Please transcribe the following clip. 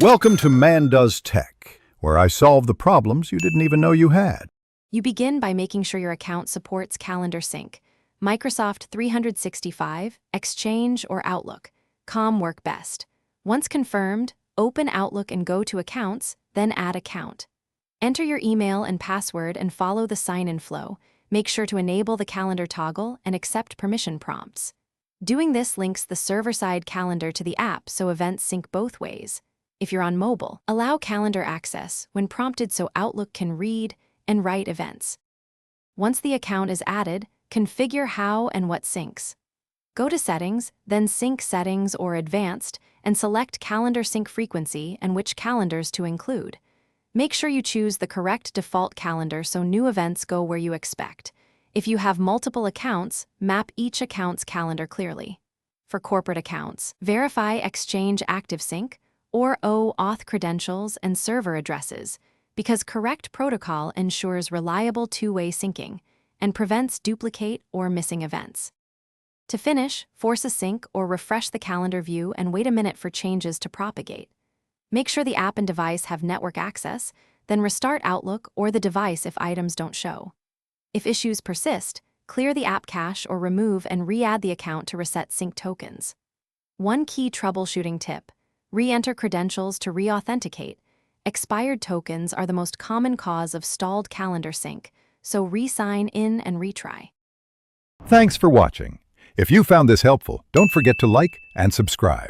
Welcome to Man Does Tech, where I solve the problems you didn't even know you had. You begin by making sure your account supports Calendar Sync. Microsoft 365, Exchange, or Outlook. Com work best. Once confirmed, open Outlook and go to Accounts, then Add Account. Enter your email and password and follow the sign-in flow. Make sure to enable the calendar toggle and accept permission prompts. Doing this links the server-side calendar to the app so events sync both ways. If you're on mobile, allow calendar access when prompted so Outlook can read and write events. Once the account is added, configure how and what syncs. Go to Settings, then Sync Settings or Advanced, and select Calendar Sync Frequency and which calendars to include. Make sure you choose the correct default calendar so new events go where you expect. If you have multiple accounts, map each account's calendar clearly. For corporate accounts, verify Exchange ActiveSync or OAuth credentials and server addresses, because correct protocol ensures reliable two-way syncing and prevents duplicate or missing events. To finish, force a sync or refresh the calendar view and wait a minute for changes to propagate. Make sure the app and device have network access, then restart Outlook or the device if items don't show. If issues persist, clear the app cache or remove and re-add the account to reset sync tokens. One key troubleshooting tip: re-enter credentials to re-authenticate. Expired tokens are the most common cause of stalled calendar sync, so re-sign in and retry. Thanks for watching. If you found this helpful, don't forget to like and subscribe.